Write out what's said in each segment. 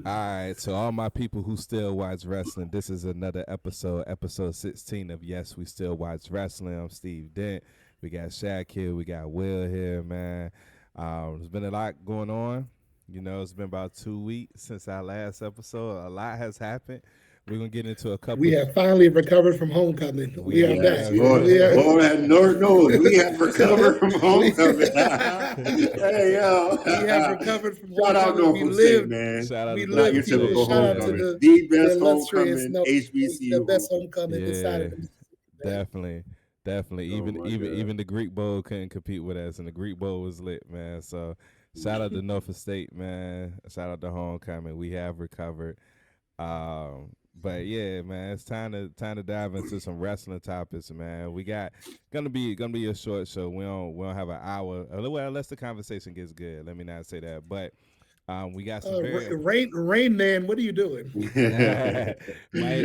All right, so all my people who still watch wrestling, this is another episode 16 of Yes, We Still Watch Wrestling. I'm Steve Dent. We got Shaq here, we got Will here, man. There's been a lot going on. You know, it's been about 2 weeks since our last episode. A lot has happened. We're gonna get into a We couple. have finally recovered from homecoming. We We have Yes, that. have. Lord, We have, Lord, Lord knows we have recovered from we, homecoming. Hey, yo. we have recovered from Shout out homecoming. We Norfolk State, lived. man. Shout out We to Not lived, your Norfolk people. State, typical Shout out to man. homecoming. The the best illustrious, homecoming no, the HBCU best homecoming. homecoming this side Yeah, of the Mississippi. Man. definitely. Oh Even my even God. even the Greek Bowl couldn't compete with us, and the Greek Bowl was lit, man. So shout out to Norfolk State, man. Shout out to homecoming. We have recovered. But yeah, man, it's time to dive into some wrestling topics, man. We got gonna be a short show. We don't have an hour. Well, unless the conversation gets good. Let me not say that, but we got some very Rain Man, what are you doing? my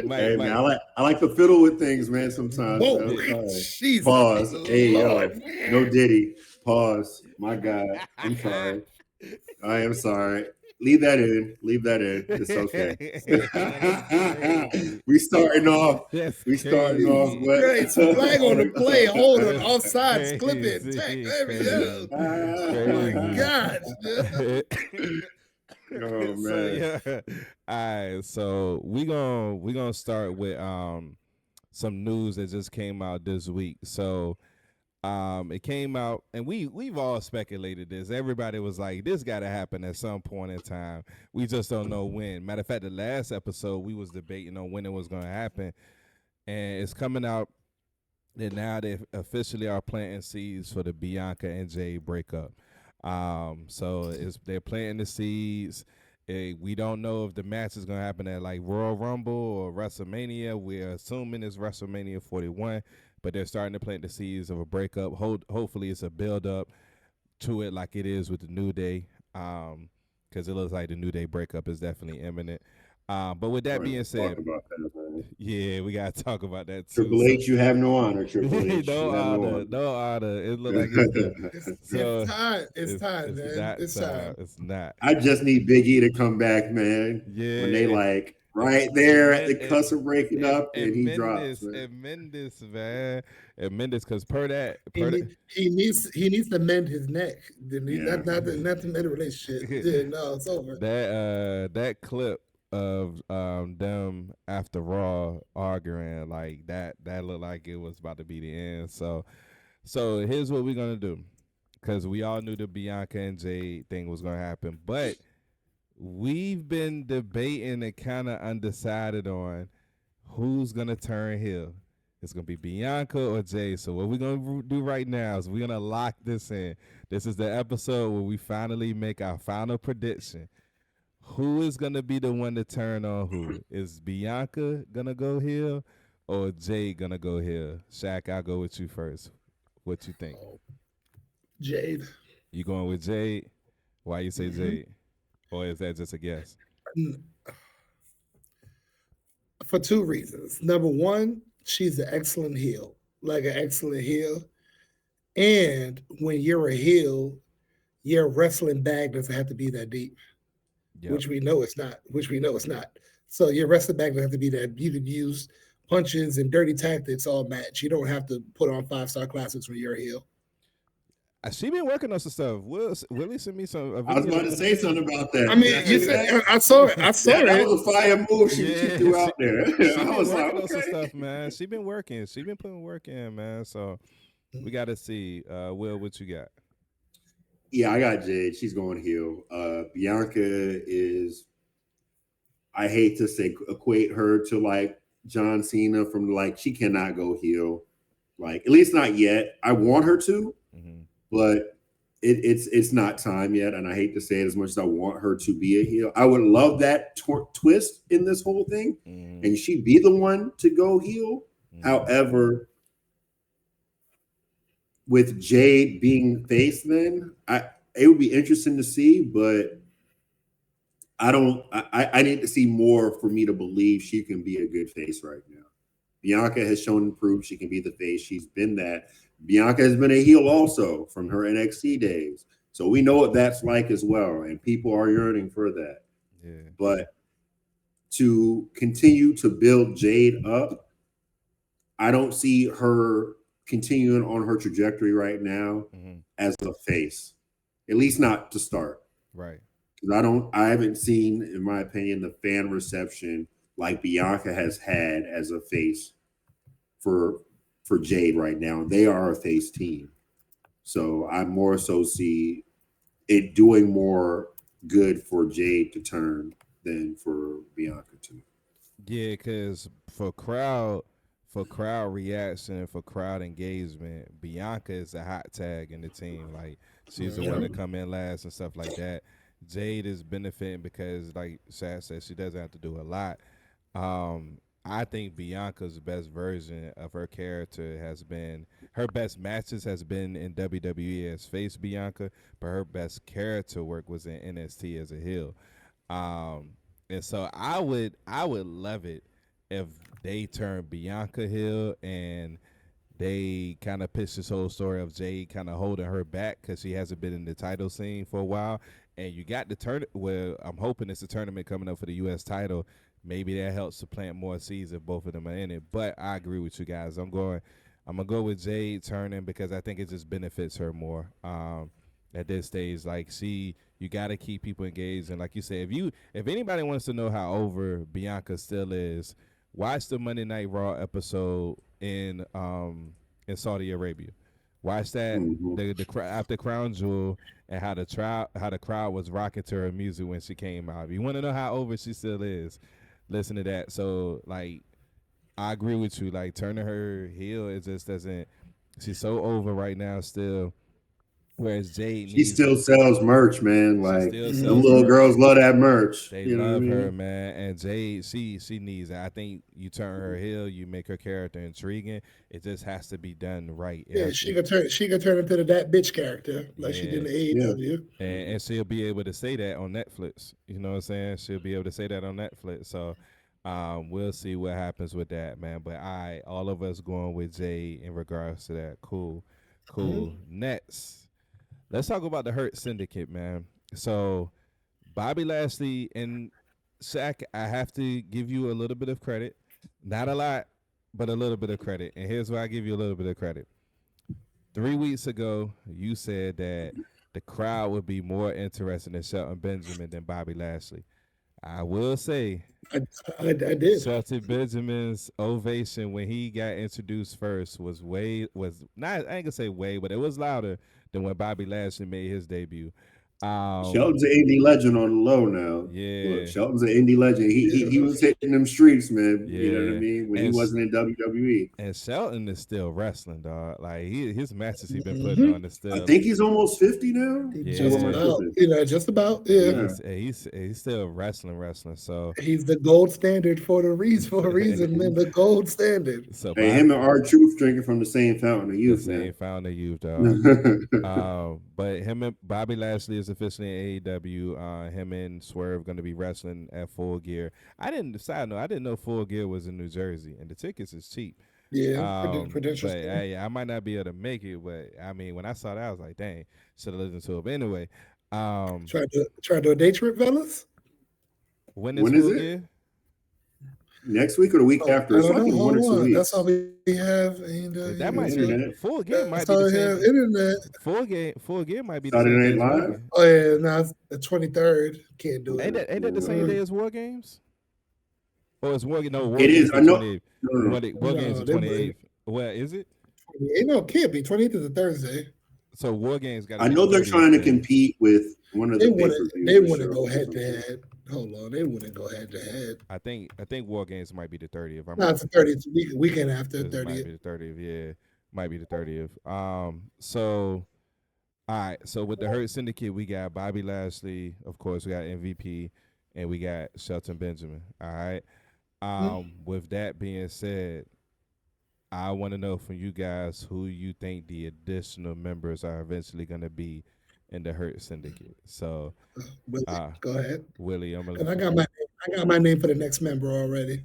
my Hey man, my I like to fiddle with things, man. Sometimes, man. Whoa, I'm sorry. Jesus, Pause. Hey yo, Lord, no man. Diddy. Pause. My God, I'm sorry. I am sorry. Leave that in. Leave that in. It's okay. That's crazy. we starting off. That's We starting off crazy. what? Great flag on the play. Hold on, That's all sides, clip it, tech. crazy. There we go. Crazy. Oh my Crazy. God. Oh So man. yeah. All right. So we gonna start with some news that just came out this week. So it came out and we've all speculated this. Everybody was like, this gotta happen at some point in time. We just don't know when. Matter of fact, the last episode we was debating on when it was gonna happen. And it's coming out that now they officially are planting seeds for the Bianca and Jay breakup. So they're planting the seeds. We don't know if the match is gonna happen at like Royal Rumble or WrestleMania. We're assuming it's WrestleMania 41, but they're starting to plant the seeds of a breakup. Hopefully, it's a build up to it, like it is with the New Day, because it looks like the New Day breakup is definitely imminent. But with that We're being gonna talk said, about that, man. yeah, we gotta talk about that too. Triple So H, you have no honor. Triple H, no you have no honor, honor. no honor. It look like it's the It's so time. It's it's time, it's man. not It's time. time. It's not. I just need Big E to come back, man. When they Yeah, like and right there at men the cusp of breaking up, and he drops, man. And Mendes, man, and Mendes, because per that, He need, he needs to mend his neck. Yeah. Not to mend a relationship. Yeah, no, it's over. that clip of them after Raw arguing like that looked like it was about to be the end. So here's what we're gonna do, because we all knew the Bianca and Jade thing was gonna happen, but we've been debating and kind of undecided on who's gonna turn heel. It's gonna be Bianca or Jay. So what we're gonna do right now is we're gonna lock this in. This is the episode where we finally make our final prediction. Who is gonna be the one to turn on who? Is Bianca gonna go heel or Jay gonna go heel? Shaq, I'll go with you first. What you think? Oh, Jade. You going with Jade? Why you say Hmm. Jade? Or is that just a guess? For two reasons. Number one, she's an excellent heel, like an excellent heel. And when you're a heel, your wrestling bag doesn't have to be that deep, Yep. which we know it's not. Which we know it's not. So your wrestling bag doesn't have to be that. You can use punches and dirty tactics all match. You don't have to put on 5-star classics when you're a heel. She been working on some stuff. Willie sent me some a I was video about the to other say day. something about I that. Did mean, I you see said that? I saw it. I saw That it. was a fire move she Yeah, threw out there. she I been was like, working on some okay. stuff, man. She been working. She been putting work in, man. So we got to see. Will, what you got? Yeah, I got Jade. She's going heel. Bianca is, I hate to say, equate her to like John Cena from like, she cannot go heel. Like, at least not yet. I want her to, Mm-hmm. but it's not time yet. And I hate to say it as much as I want her to be a heel. I would love that twist in this whole thing. Mm-hmm. And she be the one to go heel. Mm-hmm. However, with Jade being face, then it would be interesting to see, but I don't. I need to see more for me to believe she can be a good face right now. Bianca has shown and proved she can be the face. She's been that. Bianca has been a heel also from her NXT days, so we know what that's like as well, and people are yearning for that. Yeah. But to continue to build Jade up, I don't see her continuing on her trajectory right now Hmm. as a face, at least not to start. Right. Because I haven't seen, in my opinion, the fan reception like Bianca has had as a face for Jade right now. They are a face team. So I more so see it doing more good for Jade to turn than for Bianca to. Yeah, because for crowd reaction and for crowd engagement, Bianca is a hot tag in the team. Like she's the one Yeah. to come in last and stuff like that. Jade is benefiting because, like Shad said, she doesn't have to do a lot. I think Bianca's best version of her character has been her best matches has been in WWE as face Bianca, but her best character work was in NXT as a heel. Um, and so I would love it if they turn Bianca heel and they kind of pitch this whole story of Jade kind of holding her back because she hasn't been in the title scene for a while. And you got the turn. Well, I'm hoping it's a tournament coming up for the U.S. title. Maybe that helps to plant more seeds if both of them are in it. But I agree with you guys. I'm gonna go with Jade turning because I think it just benefits her more. At this stage, like you got to keep people engaged, and like you said, if anybody wants to know how over Bianca still is, watch the Monday Night Raw episode in Saudi Arabia. Watch that Mhm. after Crown Jewel and how the crowd was rocking to her music when she came out. If you want to know how over she still is, listen to that. So like I agree with you. Like turning her heel, it just doesn't. She's so over right now still. Whereas Jade She needs still sells merch, man. she Like still them sells Mhm. little merch. girls love that merch. They You know what I love her, mean? man. And Jade, she needs it. I think you turn her heel, you make her character intriguing. It just has to be done right. It Yeah, has to, she could turn into that bitch character like she did yeah. in the Yeah. AEW. And she'll be able to say that on Netflix. You know what I'm saying? She'll be able to say that on Netflix. So we'll see what happens with that, man. But all of us going with Jade in regards to that. Cool. Mhm. Cool. Next. Let's talk about the Hurt Syndicate, man. So Bobby Lashley and Shaq, I have to give you a little bit of credit. Not a lot, but a little bit of credit. And here's why I give you a little bit of credit. 3 weeks ago, you said that the crowd would be more interested in Shelton Benjamin than Bobby Lashley. I will say, I, I did. Shelton Benjamin's ovation when he got introduced first was not I ain't gonna say way, but it was louder than when Bobby Lashley made his debut. Shelton's an indie legend on the low now. Look, Yeah, Shelton's an indie legend. He was hitting them streets, man. You know what I yeah, mean? When he and wasn't in WWE. and Shelton is still wrestling, dog. Like his matches he been putting Hmm. on is I still think he's almost 50 now. Or Just am I yeah. about, tripping? just about. Yeah, Yeah. He's still wrestling. So he's the gold standard for a reason, man. The gold standard. so Hey, Bob him and R Truth drinking from the same fountain of the youth, same man. founder youth, dog. But him and Bobby Lashley is officially in AEW. Him and Swerve going to be wrestling at Full Gear. I didn't know Full Gear was in New Jersey, and the tickets is cheap. Yeah, Prudential But Store. I might not be able to make it. But I mean, when I saw that, I was like, dang, should have listened to it. But anyway, um, Try to do a day trip, fellas. when is When is Full it? Gear? Next week or the week Oh, after? I It's don't like know. in 1 or 2 Hold on. That's all weeks. we have. And That The might so be internet. Full Gear. Might that's be all the we same. have. Internet. Full Gear might be the same Saturday day Night as War Live? Games. Oh yeah, now it's the 23rd. Can't do it. Ain't that the same Uh, day as War Games? Or is War No War It Games is. the I know. 28th? No, no, no. War Games No, the they 28th. Well, is it? no, it can't be. 28th is a Thursday. So War Games got to I be the know they're 30th trying to then. compete with one of They the pay wouldn't. per views They or wouldn't go shows or head to something. head. Hold on, they wouldn't go head to head. I think War Games might be the 30th. I'm No, it's the 30th weekend after because it might 30th. be the 30th. Yeah, might be the 30th. So all right. So with the Hurt Syndicate, we got Bobby Lashley, of course. We got MVP, and we got Shelton Benjamin. All right. With that being said, I want to know from you guys who you think the additional members are eventually going to be in the Hurt Syndicate. So, Willie, uh, go ahead. Willie, I'm gonna, Cause I got my name for the next member already.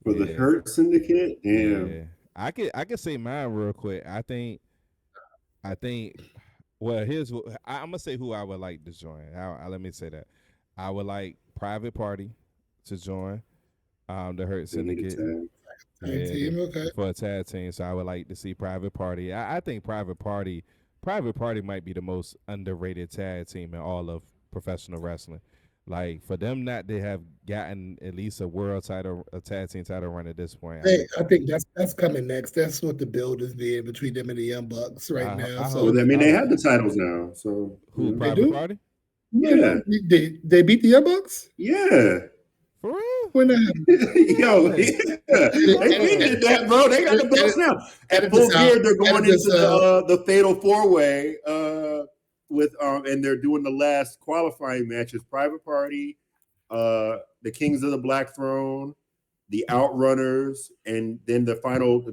For the yeah, Hurt Syndicate? Damn. yeah. I could say mine real quick. I think. Well, I'm gonna say who I would like to join. Let me say that. I would like Private Party to join the Hurt They need a Syndicate. tag. Tag team, okay. For a tag team. So I would like to see Private Party. I think Private Party might be the most underrated tag team in all of professional wrestling. Like for them not to have gotten at least a world title, a tag team title run at this point. I think that's coming next. That's what the build is being between them and the Young Bucks right now. I So hope- Well, I mean, they have the titles now. So Who? yeah. Private do? Party? Yeah. they beat the Young Bucks. Yeah. For real? When Yo, yeah. They did that, bro. They got the belts now. At edit full this out. gear, they're going Edit this into the fatal four-way with and they're doing the last qualifying matches. Private Party, the Kings of the Black Throne, the Outrunners, and then the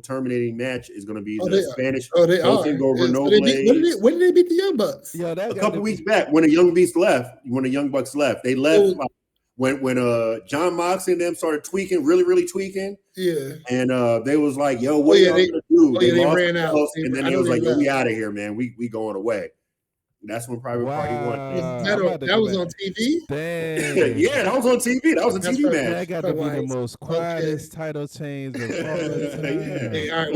terminating match is going to be the Spanish they are. Go Yeah, Renault so Blades. when did they beat the Young Bucks? Yo, that A couple weeks back, when the Young Bucks left, they left when John Moxley and them started tweaking, really tweaking. Yeah. And they was like, "Yo, what y'all gonna do?" They lost ran the out. belts, and then I they know was they like, "Yo, we left. out of here, man. We going away." That's when Private Party won. That was on TV. Dang. Yeah, that was on TV. That was a That's TV right. match. That got to be the most quietest title change of all time. Hey, all right,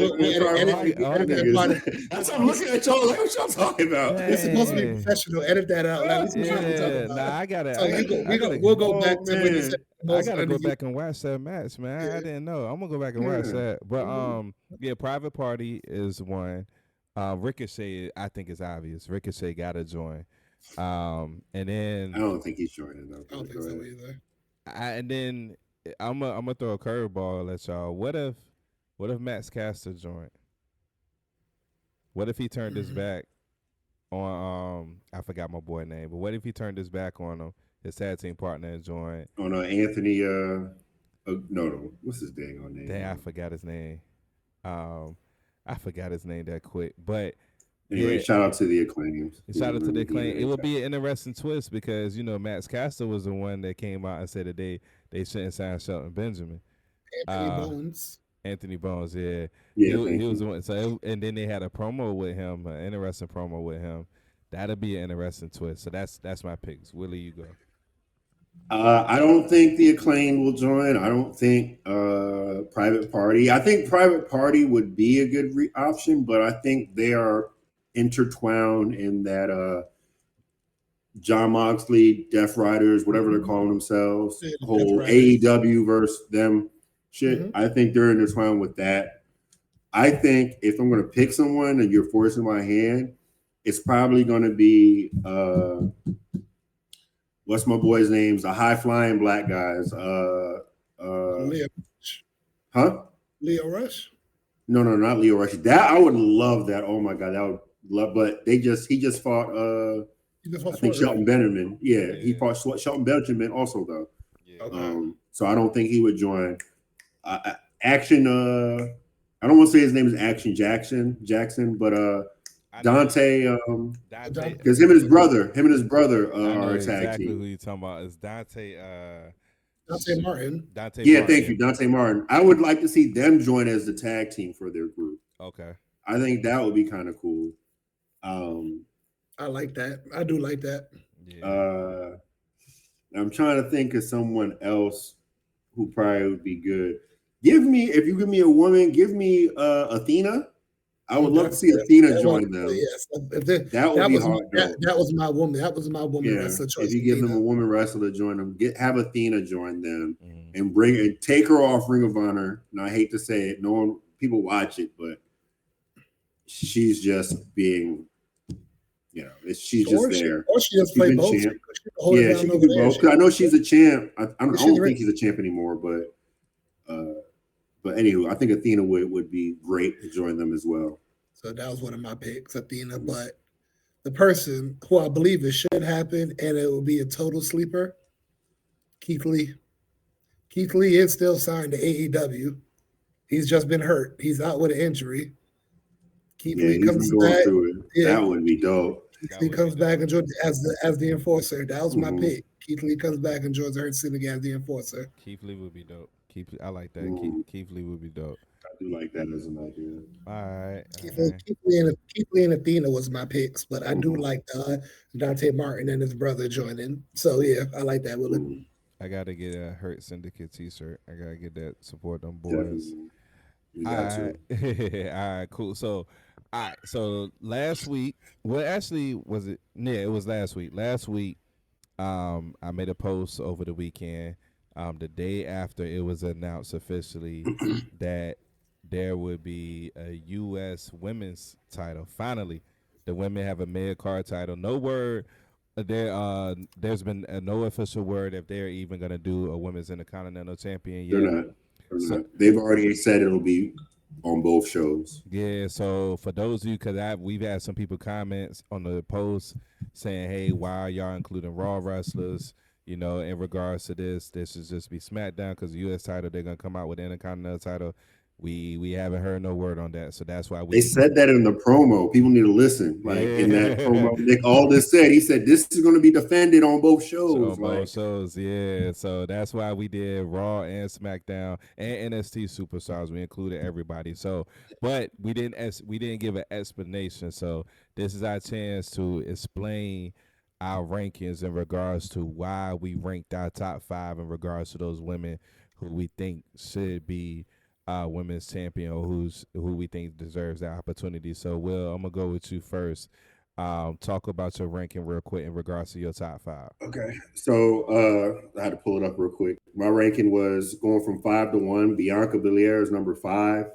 That's what I'm looking at y'all. Like, what y'all talking about? It's supposed to be professional. Edit that out. Like, I gotta. We'll go back to when you said I gotta go back and watch that match, man. Yeah. I didn't know. I'm gonna go back and watch that. But yeah, Private Party is one. Ricochet, I think is obvious. Ricochet gotta join. And then I don't think he's joining though. I don't think so either. and then I'm gonna throw a curveball at y'all. What if Max Caster joined? What if he turned his back on I forgot my boy name, but what if he turned his back on him, his tag team partner, and joined? On Anthony, no, what's his dang on name? Dang, I forgot his name. I forgot his name that quick, but anyway, yeah, shout out to the Acclaim. shout out to the Acclaim. It would be an interesting twist because Max Caster was the one that came out and said that they shouldn't sign Shelton Benjamin. Anthony Bones, yeah, he was the one. So and then they had a promo with him, an interesting promo with him. That'll be an interesting twist. So that's my picks. Willie, you go. I don't think the Acclaim will join. I don't think Private Party. I think Private Party would be a good option, but I think they are intertwined in that John Moxley, Death Riders, whatever they're calling themselves, whole AEW versus them shit. Mm-hmm. I think they're intertwined with that. I think if I'm going to pick someone and you're forcing my hand, it's probably going to be what's my boy's names? The high flying black guys. Leo Rush. Huh? Leo Rush? No, not Leo Rush. That I would love that. Oh my god, that would love. But he just fought. I think Shelton Benjamin. Yeah, he fought Shelton Benjamin also though. Yeah. Okay. So I don't think he would join. Action. I don't want to say his name is Action Jackson, but Dante. Because him and his brother are a tag exactly team. Who you talking about? Is Dante? Dante Martin. Yeah, thank you, Dante Martin. I would like to see them join as the tag team for their group. Okay. I think that would be kind of cool. I like that. I do like that. Yeah. I'm trying to think of someone else who probably would be good. If you give me a woman, give me Athena. I would love to see Athena join them. Yes, that would be hard. That was my woman. That was my woman wrestler choice. If you give them a woman wrestler to join them, have Athena join them and take her off Ring of Honor. And I hate to say it, people watch it, but she's just being, she's just there. Or she just played both. Yeah, she can do both. I know she's a champ. I don't think he's a champ anymore, but anywho, I think Athena would be great to join them as well. So that was one of my picks, Athena. But the person who I believe it should happen, and it will be a total sleeper, Keith Lee. Keith Lee is still signed to AEW. He's just been hurt. He's out with an injury. Keith Lee comes back. That would be dope. Keith Lee comes back and joins as the enforcer. That was my pick. Keith Lee comes back and joins Hurt Syndicate as the enforcer. Keith Lee would be dope. I like that. Keith Lee would be dope. I do like that as an idea. All right. Keith Lee and Athena was my picks, but I do like Dante Martin and his brother joining. So yeah, I like that. I gotta get a Hurt Syndicate T-shirt. I gotta get that. Support them boys. Definitely. You All got right, all right, cool. So, all right, so last week, well, actually, was it? Yeah, it was last week. Last week, I made a post over the weekend. The day after it was announced officially that there would be a U.S. women's title. Finally, the women have a mid card title. No word. There's been no official word if they're even gonna do a women's intercontinental champion They're yet. not. They're So, not. They've already said it'll be on both shows. yeah, so for those of you, because we've had some people comments on the post saying, "Hey, why are y'all including Raw wrestlers?" You know, in regards to this should just be SmackDown because the U.S. title they're gonna come out with the Intercontinental title. We haven't heard no word on that, so that's why They said that in the promo. People need to listen. Like in that promo, Nick Aldis said, he said this is going to be defended on both shows. So on both shows, yeah. So that's why we did Raw and SmackDown and NXT Superstars. We included everybody. So, but we didn't give an explanation. So this is our chance to explain our rankings in regards to why we ranked our top 5 in regards to those women who we think should be women's champion or who we think deserves that opportunity. So, Will, I'm gonna go with you first. Talk about your ranking real quick in regards to your top 5. Okay. So I had to pull it up real quick. My ranking was going from 5 to 1. Bianca Belair is number 5.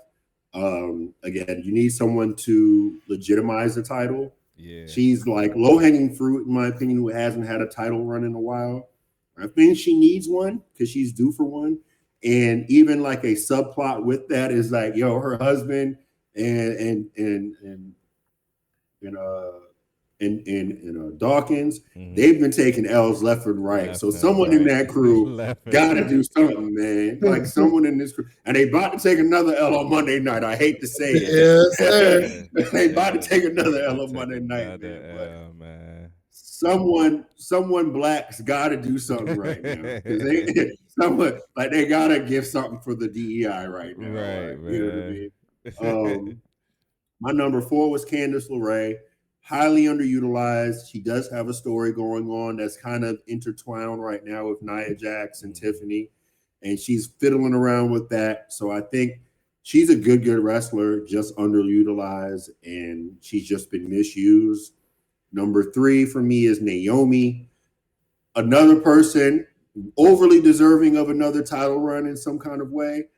Again, you need someone to legitimize the title. Yeah. She's like low-hanging fruit, in my opinion, who hasn't had a title run in a while. I think she needs one because she's due for one. And even like a subplot with that is like, yo, her husband and Dawkins, they've been taking L's left and right. So someone in that crew got to do something, man. Like someone in this crew. And they about to take another L on Monday night. I hate to say it. Yes, sir. They about to take another L on Monday night, man. Someone black's got to do something right now. They got to give something for the DEI right now. Right, man. You know what I mean? My number 4 was Candice LeRae. Highly underutilized. She does have a story going on that's kind of intertwined right now with Nia Jax and Tiffany, and she's fiddling around with that. So I think she's a good wrestler, just underutilized, and she's just been misused. Number 3 for me is Naomi, another person overly deserving of another title run in some kind of way.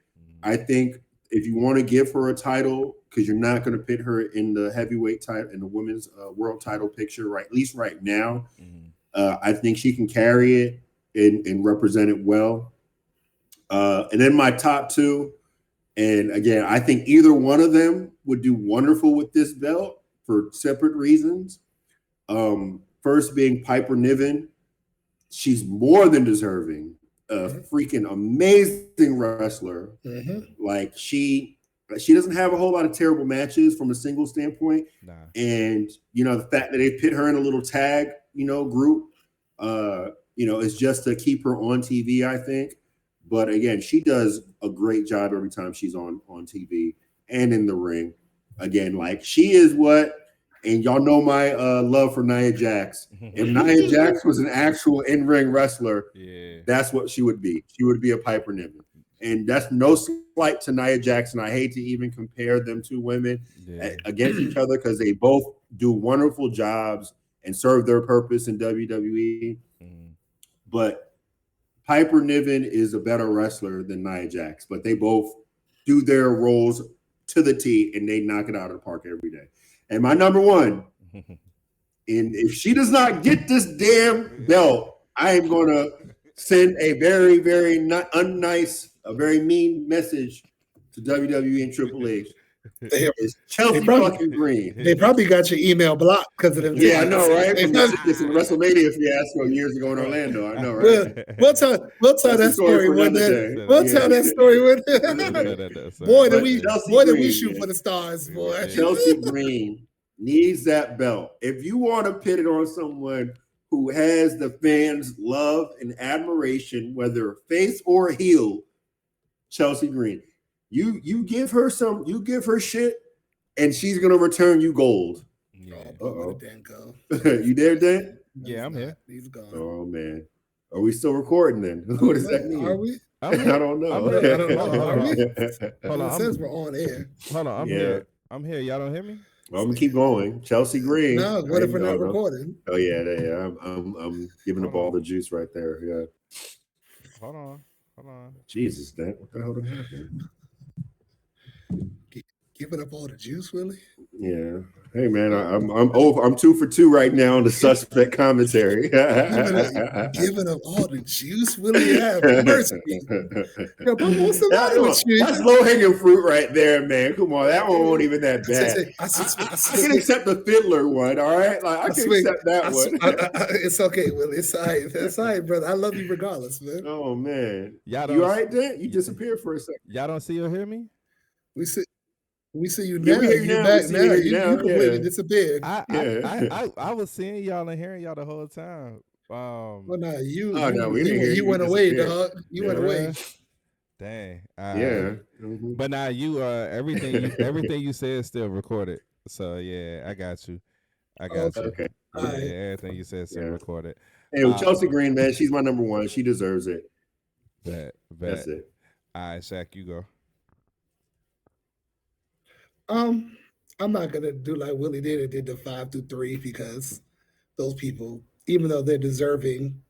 I think if you want to give her a title, because you're not going to pit her in the heavyweight title, in the women's world title picture, right? At least right now, I think she can carry it and represent it well. And then my top 2, and again, I think either one of them would do wonderful with this belt for separate reasons. First being Piper Niven. She's more than deserving. A freaking amazing wrestler. Like she doesn't have a whole lot of terrible matches from a single standpoint. Nah. And the fact that they pit her in a little tag, group, is just to keep her on TV, I think. But again, she does a great job every time she's on TV and in the ring. Again, like she is and y'all know my love for Nia Jax. If Nia Jax was an actual in-ring wrestler, that's what she would be. She would be a Piper Niven. And that's no slight to Nia Jax. And I hate to even compare them two women against each other because they both do wonderful jobs and serve their purpose in WWE. But Piper Niven is a better wrestler than Nia Jax. But they both do their roles to the T, and they knock it out of the park every day. And my number 1, and if she does not get this damn belt, I am going to send a very, very unnice, a very mean message to WWE and Triple H. It's Chelsea fucking Green. They probably got your email blocked because of them. Yeah, I know, right? From this WrestleMania fiasco years ago in Orlando. I know, right? We'll tell that story one day. We'll tell that story one day. Boy, did we shoot for the stars, boy. Chelsea Green needs that belt. If you want to pit it on someone who has the fans' love and admiration, whether face or heel, Chelsea Green. You give her shit, and she's gonna return you gold. Oh, Dan go. You there, Dan? Yeah, I'm here. He's gone. Oh man. Are we still recording then? What does that mean? Are we? I don't know. I'm here. I don't know. Hold Are we? Hold It on. says we're on air. Hold on. I'm Yeah. here. I'm here. Y'all don't hear me? Well, I'm gonna keep going. Chelsea Green. No, what if we're not recording? Oh yeah. I'm giving up all the juice right there. Yeah. Hold on. Jesus, that what the hell did happen? Giving up all the juice, Willie? Yeah. Hey man, I'm 2 for 2 right now on the suspect commentary. Giving up all the juice, Willie? Have mercy. Yo, but what's the matter with you? That's low hanging fruit right there, man. Come on, that one wasn't even that bad. I can accept the fiddler one, all right? Like I can accept that one. It's okay, Willie. It's all right. It's all right, brother. I love you regardless, man. Oh man, you all right, Dan? You disappeared for a second. Y'all don't see or hear me? We see you now. You're back now. You completely disappeared. I was seeing y'all and hearing y'all the whole time. Well, no, you went away, dog. You went away. Dang. Yeah. But now you everything you said is still recorded. So yeah, I got you. You. Okay. Yeah, everything you said is still recorded. Hey, well, Chelsea Green, man, she's my number one. She deserves it. That's it. All right, Shaq, you go. I'm not gonna do like Willie did and did the 5 through 3 because those people, even though they're deserving,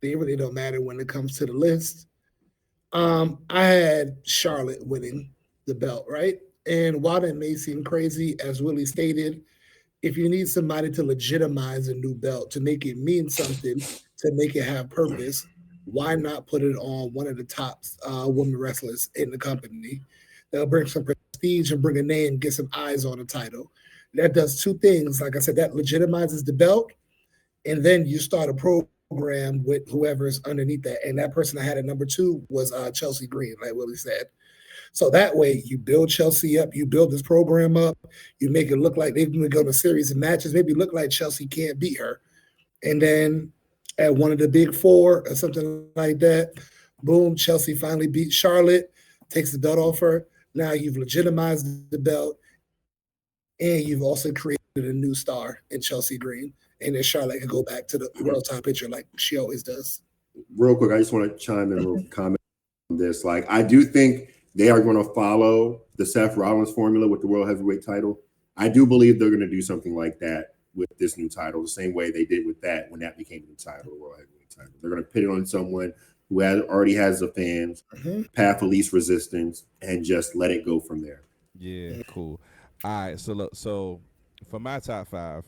they really don't matter when it comes to the list. I had Charlotte winning the belt, right? And while that may seem crazy, as Willie stated, if you need somebody to legitimize a new belt, to make it mean something, to make it have purpose, why not put it on one of the top women wrestlers in the company? That'll bring some prestige and bring a name, get some eyes on the title. That does two things. Like I said, that legitimizes the belt, and then you start a program with whoever's underneath that. And that person I had at number 2 was Chelsea Green, like Willie said. So that way you build Chelsea up, you build this program up, you make it look like they're going to go to a series of matches, maybe look like Chelsea can't beat her. And then at one of the big 4 or something like that, boom, Chelsea finally beats Charlotte, takes the belt off her. Now you've legitimized the belt, and you've also created a new star in Chelsea Green. And then Charlotte can go back to the world title picture like she always does. Real quick, I just want to chime in a little comment on this. Like, I do think they are going to follow the Seth Rollins formula with the World Heavyweight title. I do believe they're going to do something like that with this new title, the same way they did with that when that became the title, the World Heavyweight title. They're going to put it on someone who already has the fans, path of least resistance, and just let it go from there. Yeah, cool. All right, so look, so for my top 5,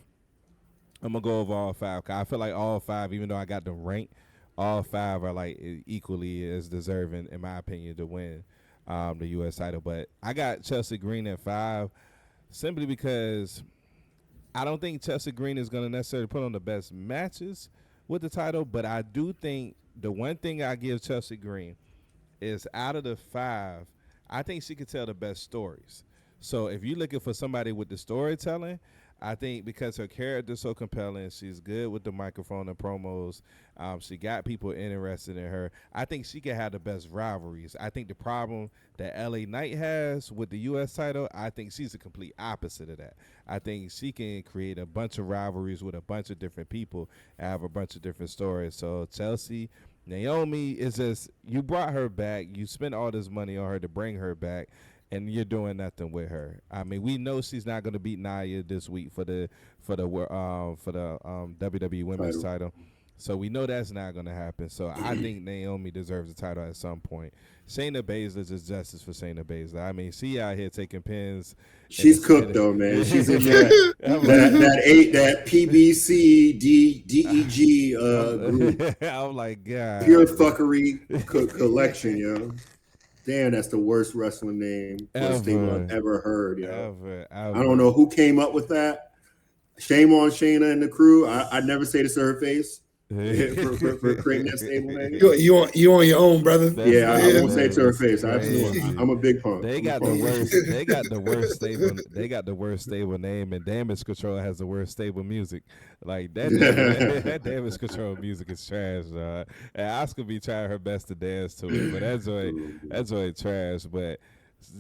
I'm gonna go over all 5. Cause I feel like all 5, even though I got them ranked, all 5 are like equally as deserving, in my opinion, to win the U.S. title. But I got Chelsea Green at 5 simply because I don't think Chelsea Green is gonna necessarily put on the best matches with the title, but I do think the one thing I give Chelsea Green is out of the 5, I think she could tell the best stories. So if you're looking for somebody with the storytelling, I think because her character is so compelling, she's good with the microphone and promos. She got people interested in her. I think she can have the best rivalries. I think the problem that LA Knight has with the U.S. title, I think she's the complete opposite of that. I think she can create a bunch of rivalries with a bunch of different people and have a bunch of different stories. So Chelsea, Naomi is just, you brought her back. You spent all this money on her to bring her back, and you're doing nothing with her. I mean, we know she's not going to beat Nia this week for the WWE Women's title. So we know that's not going to happen. So I think Naomi deserves the title at some point. Shayna Baszler is justice for Shayna Baszler. I mean, she out here taking pins. She's cooked though, man. She's in that PBC DEG group. I'm like, God, pure fuckery collection, yo. Damn, that's the worst wrestling name I've ever heard, yo. Ever. I don't know who came up with that. Shame on Shayna and the crew. I'd never say this to her face. for creating that stable name. You on your own, brother. I won't say it to her face. I'm a big punk. They got the worst stable. They got the worst stable name, and Damage Control has the worst stable music. Like that. That Damage Control music is trash. And Oscar be trying her best to dance to it, but that's joy trash. But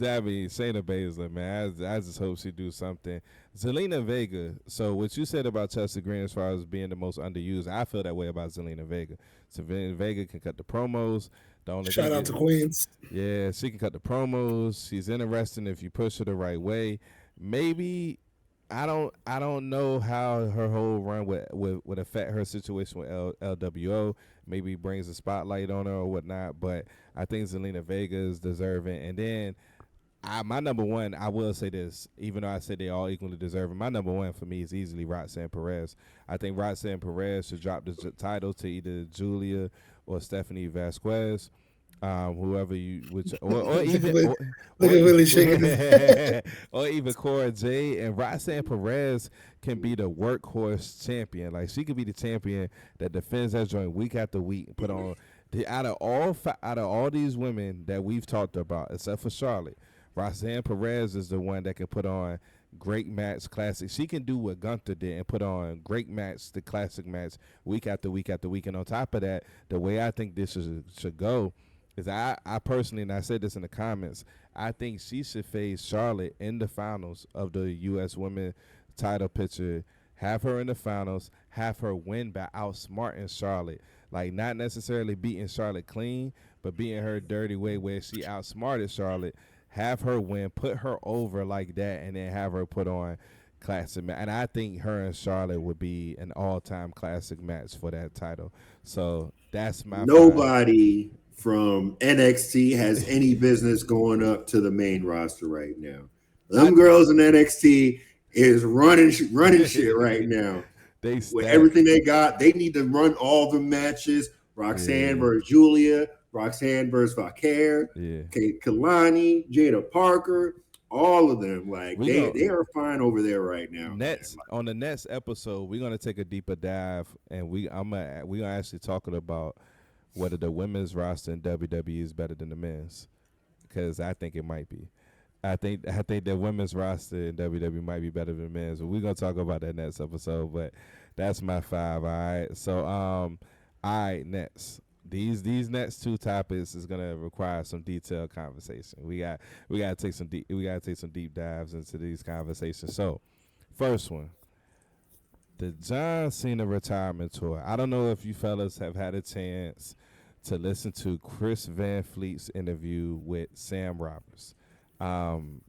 I mean, Shayna Baszler, man, I just hope she do something. Zelina Vega. So what you said about Chelsea Green as far as being the most underused, I feel that way about Zelina Vega. Zelina Vega can cut the promos. The only Shout thing out to Queens. yeah, she can cut the promos. She's interesting if you push her the right way. Maybe I don't know how her whole run would affect her situation with LWO. Maybe brings a spotlight on her or whatnot. But I think Zelina Vega is deserving. And then my number one, I will say this, even though I said they all equally deserving, my number one for me is easily Roxanne Perez. I think Roxanne Perez should drop the title to either Julia or Stephanie Vasquez. Whoever you which or even Look at Willie shaking his head. or even Cora Jade and Roxanne Perez can be the workhorse champion. Like she could be the champion that defends that joint week after week and put on out of all these women that we've talked about, except for Charlotte, Roxanne Perez is the one that can put on great match, classic. She can do what Gunther did and put on great match, the classic match, week after week after week. And on top of that, the way I think this should go is I personally, and I said this in the comments, I think she should face Charlotte in the finals of the U.S. Women title picture, have her in the finals, have her win by outsmarting Charlotte. Like, not necessarily beating Charlotte clean, but beating her dirty way where she outsmarted Charlotte, have her win, put her over like that, and then have her put on classic match. And I think her and Charlotte would be an all-time classic match for that title. So that's my Nobody from NXT has any business going up to the main roster right now. Them girls in NXT is running shit right now. With everything they got, they need to run all the matches. Roxanne versus Julia, Roxanne versus Valkyrie, Kate Kalani, Jada Parker, all of them. Like they are fine over there right now. On the next episode, we're gonna take a deeper dive, and we're gonna actually talk about whether the women's roster in WWE is better than the men's, because I think it might be. I think the women's roster in WWE might be better than the men's. But we're gonna talk about that next episode. But that's my 5. All right. So all right, next. These next 2 topics is gonna require some detailed conversation. We gotta take some deep dives into these conversations. So, first one, the John Cena retirement tour. I don't know if you fellas have had a chance to listen to Chris Van Fleet's interview with Sam Roberts. That's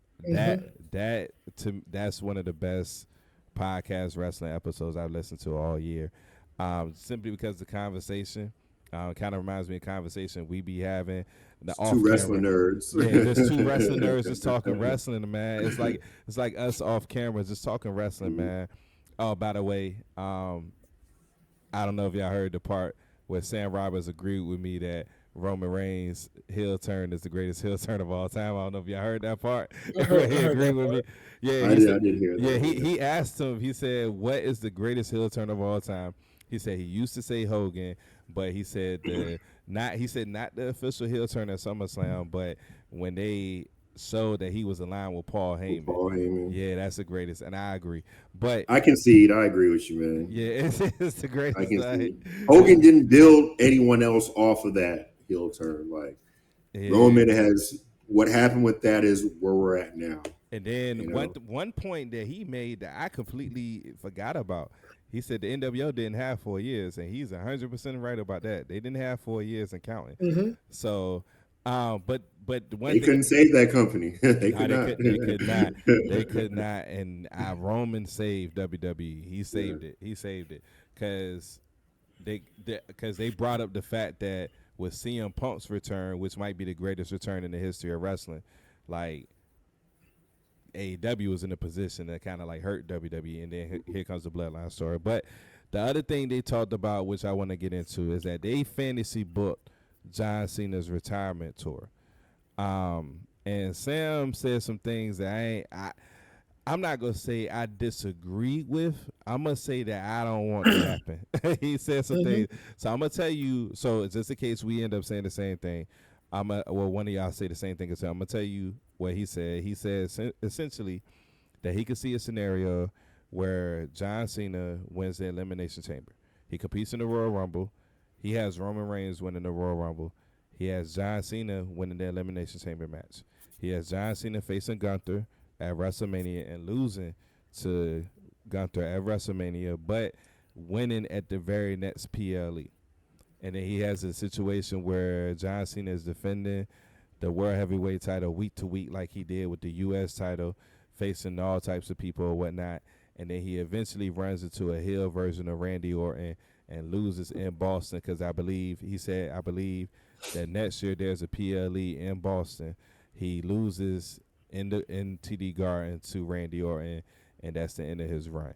one of the best podcast wrestling episodes I've listened to all year. Simply because the conversation kind of reminds me of conversation we be having. Two wrestling nerds. Yeah, there's 2 wrestling nerds just talking wrestling, man. It's like us off camera just talking wrestling, man. Oh, by the way, I don't know if y'all heard the part where Sam Roberts agreed with me that Roman Reigns' heel turn is the greatest heel turn of all time. I don't know if y'all heard that part. I heard that with me. part. Yeah, I did hear that. Yeah, he asked him. He said, "What is the greatest heel turn of all time?" He said he used to say Hogan, but he said not the official heel turn at SummerSlam, but when they showed that he was aligned with Paul Heyman. Yeah, that's the greatest, and I agree. But I concede. I agree with you, man. Yeah, it's the greatest. I concede. Hogan didn't build anyone else off of that heel turn. Like Roman has, what happened with that is where we're at now. And then one point that he made that I completely forgot about. He said the NWO didn't have 4 years, and he's 100% right about that. They didn't have 4 years and counting. Mm-hmm. So, but they couldn't save that company. They could not. They could not. And Roman saved WWE. He saved it. He saved it because they brought up the fact that with CM Punk's return, which might be the greatest return in the history of wrestling, like AEW was in a position that kind of like hurt WWE, and then here comes the Bloodline story. But the other thing they talked about, which I want to get into, is that they fantasy booked John Cena's retirement tour. And Sam said some things that I'm not gonna say I disagree with. I'm gonna say that I don't want to happen. He said some things, so I'm gonna tell you. So just in case we end up saying the same thing, one of y'all say the same thing. So I'm gonna tell you what he said. He said essentially that he could see a scenario where John Cena wins the Elimination Chamber. He competes in the Royal Rumble. He has Roman Reigns winning the Royal Rumble. He has John Cena winning the Elimination Chamber match. He has John Cena facing Gunther at WrestleMania and losing to Gunther at WrestleMania, but winning at the very next PLE. And then he has a situation where John Cena is defending the World Heavyweight title week to week, like he did with the U.S. title, facing all types of people or whatnot. And then he eventually runs into a heel version of Randy Orton and loses in Boston because I believe that next year there's a PLE in Boston. He loses in TD Garden to Randy Orton, and that's the end of his run.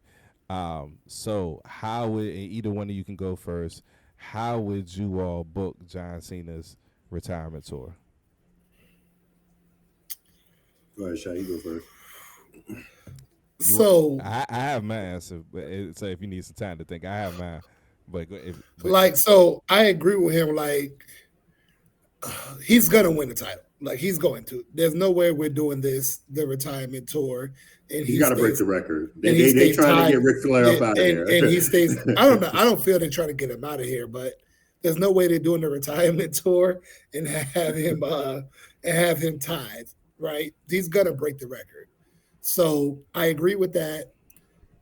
So how would, and either one of you can go first, how would you all book John Cena's retirement tour? Go ahead, Shy, you go first. So I have my answer, but so if you need some time to think, I have mine. But so I agree with him. Like, he's gonna win the title. Like, he's going to. There's no way we're doing the retirement tour. And He's got to break the record. They trying tied, to get Ric Flair up out of here. And he stays. I don't know. I don't feel they're trying to get him out of here, but there's no way they're doing the retirement tour and have him tied. Right? He's gonna break the record. So I agree with that.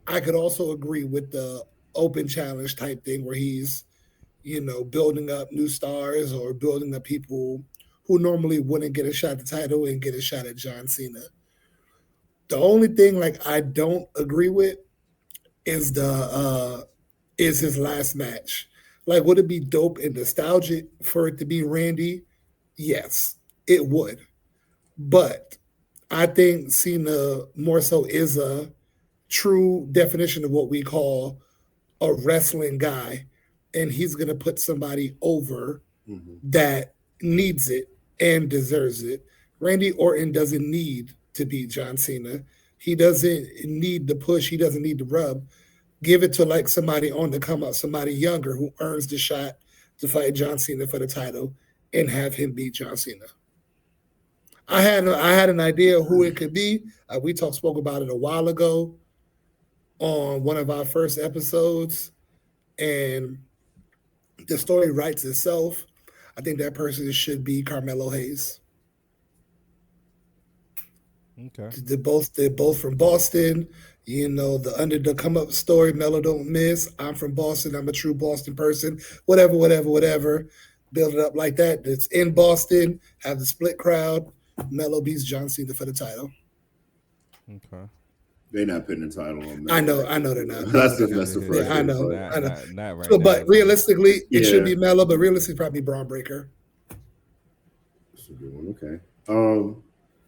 I could also agree with the open challenge type thing where he's, building up new stars or building up people who normally wouldn't get a shot at the title and get a shot at John Cena. The only thing I don't agree with is his last match. Like, would it be dope and nostalgic for it to be Randy? Yes, it would. But I think Cena more so is a true definition of what we call a wrestling guy, and he's going to put somebody over that needs it and deserves it. Randy Orton doesn't need to beat John Cena. He doesn't need the push. He doesn't need the rub. Give it to somebody on the come up, somebody younger who earns the shot to fight John Cena for the title and have him beat John Cena. I had an idea who it could be. We spoke about it a while ago on one of our first episodes, and the story writes itself. I think that person should be Carmelo Hayes. Okay. They're both from Boston. The under the come up story, Melo don't miss. I'm from Boston. I'm a true Boston person. Whatever. Build it up like that. It's in Boston. Have the split crowd. Melo beats John Cena for the title. Okay. They're not putting the title on Melo. I know they're not. That's the first. Yeah, I know. Not right so, now. but realistically, it should be Melo, but realistically, probably Braun Breaker. That's a good one. Okay.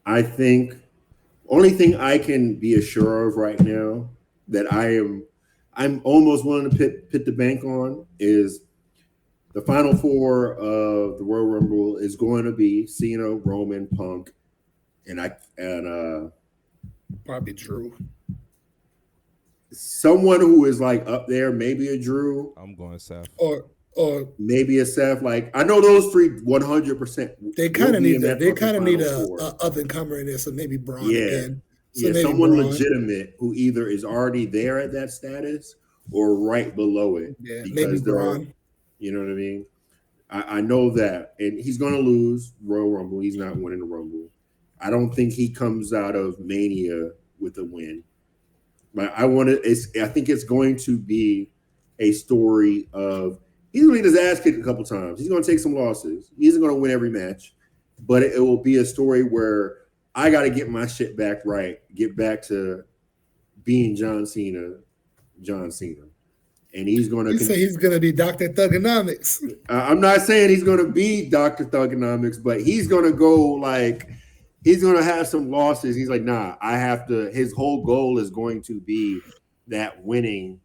I think only thing I can be assured of right now that I'm almost willing to put the bank on is the final four of the Royal Rumble is going to be Cena, Roman, Punk, and probably Drew. Someone who is up there, maybe a Drew. I'm going Seth. Or maybe a Seth. I know those three 100%. They kind of need that. They kind of need a up and comer in there. So maybe Braun again. So someone legitimate who either is already there at that status or right below it. Yeah, maybe Braun. You know what I mean? I know that, and he's going to lose Royal Rumble. He's not winning the Rumble. I don't think he comes out of Mania with a win. But I think it's going to be a story of he's going to get his ass kicked a couple times. He's going to take some losses. He isn't going to win every match, but it will be a story where I got to get my shit back right, get back to being John Cena. And he's going to say he's going to be Dr. Thugonomics. I'm not saying he's going to be Dr. Thugonomics, but he's going to go he's going to have some losses. He's like, nah, I have to. His whole goal is going to be that winning.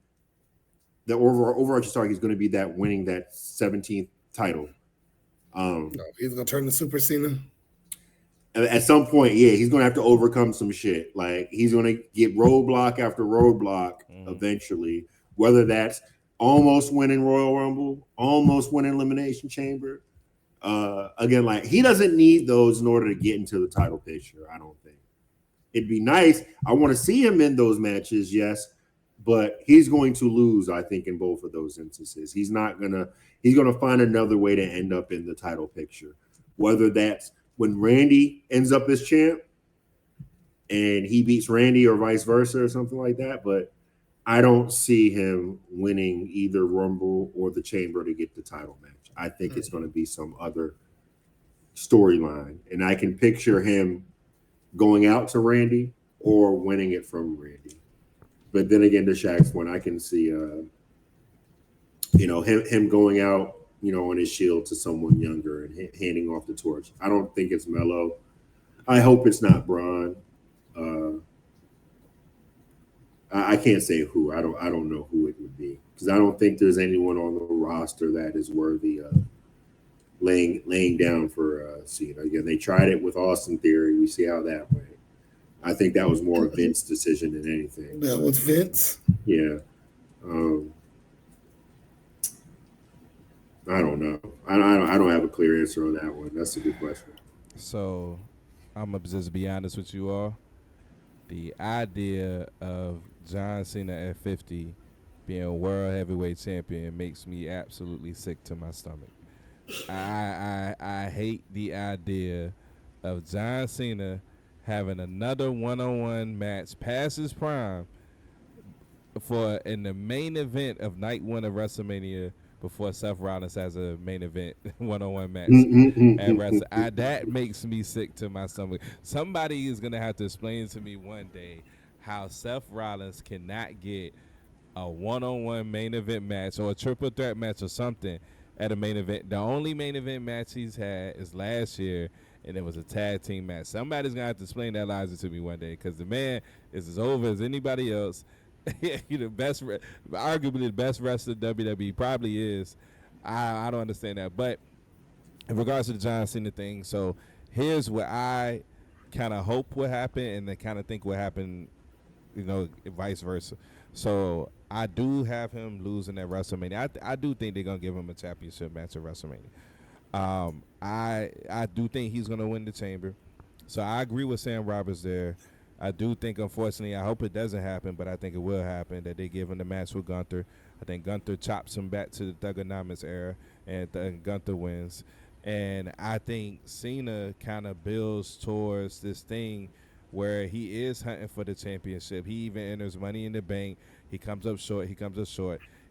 The overarching target is going to be that winning that 17th title. No, he's going to turn to Super Cena. At some point, yeah, he's going to have to overcome some shit. He's going to get roadblock after roadblock eventually. Whether that's almost winning Royal Rumble, almost winning Elimination Chamber. Again, he doesn't need those in order to get into the title picture, I don't think. It'd be nice. I want to see him in those matches, yes, but he's going to lose, I think, in both of those instances. He's going to find another way to end up in the title picture. Whether when Randy ends up as champ and he beats Randy or vice versa or something like that. But I don't see him winning either Rumble or the Chamber to get the title match. I think it's going to be some other storyline, and I can picture him going out to Randy or winning it from Randy. But then again, to Shaq's point, I can see, him going out, on his Shield to someone younger and handing off the torch. I don't think it's Melo. I hope it's not Braun. I can't say who. I don't know who it would be because I don't think there's anyone on the roster that is worthy of laying down for Cena. Again, they tried it with Austin Theory. We see how that went. I think that was more a Vince decision than anything. That was Vince. Yeah. I don't know. I don't have a clear answer on that one. That's a good question. So I'm gonna just be honest with you all. The idea of John Cena at 50 being world heavyweight champion makes me absolutely sick to my stomach. I hate the idea of John Cena having another one-on-one match past his prime in the main event of night one of WrestleMania before Seth Rollins has a main event one-on-one match at WrestleMania. That makes me sick to my stomach. Somebody is going to have to explain to me one day how Seth Rollins cannot get a one-on-one main event match or a triple threat match or something at a main event. The only main event match he's had is last year, and it was a tag team match. Somebody's going to have to explain that logic to me one day because the man is as over as anybody else. He the best, arguably the best wrestler WWE probably is. I don't understand that. But in regards to the John Cena thing, so here's what I kind of hope will happen and then kind of think will happen, vice versa. So I do have him losing at WrestleMania. I do think they're going to give him a championship match at WrestleMania. I do think he's going to win the Chamber. So I agree with Sam Roberts there. I do think, unfortunately, I hope it doesn't happen, but I think it will happen, that they give him the match with Gunther. I think Gunther chops him back to the Thugonomics era, and Gunther wins. And I think Cena kind of builds towards this thing where he is hunting for the championship. He even enters Money in the Bank. He comes up short.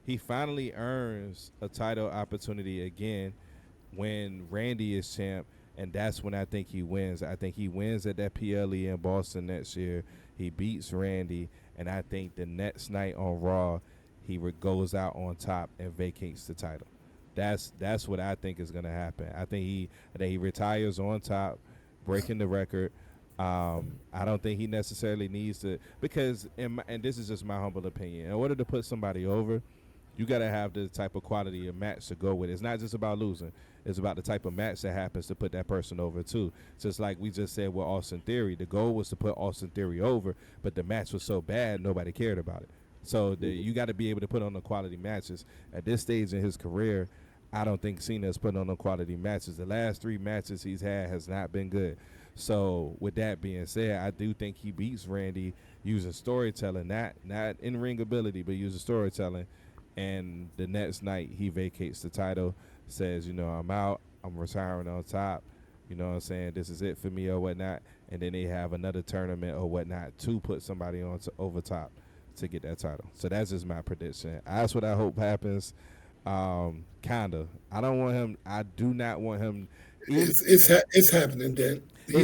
He finally earns a title opportunity again when Randy is champ. And that's when I think he wins. I think he wins at that PLE in Boston next year. He beats Randy, and I think the next night on Raw, he goes out on top and vacates the title. That's what I think is going to happen. I think he retires on top, breaking the record. I don't think he necessarily needs to, because and this is just my humble opinion. In order to put somebody over, you got to have the type of quality of match to go with. It's not just about losing. It's about the type of match that happens to put that person over, too. Just like we just said with Austin Theory. The goal was to put Austin Theory over, but the match was so bad, nobody cared about it. So you got to be able to put on the quality matches. At this stage in his career, I don't think Cena is putting on the quality matches. The last 3 matches he's had has not been good. So with that being said, I do think he beats Randy using storytelling, not in-ring ability, but using storytelling. And the next night, he vacates the title, says, I'm out, I'm retiring on top, you know what I'm saying, this is it for me or whatnot. And then they have another tournament or whatnot to put somebody on over top to get that title. So that's just my prediction. That's what I hope happens. Kinda. I don't want him. I do not want him. It's happening, Dan. My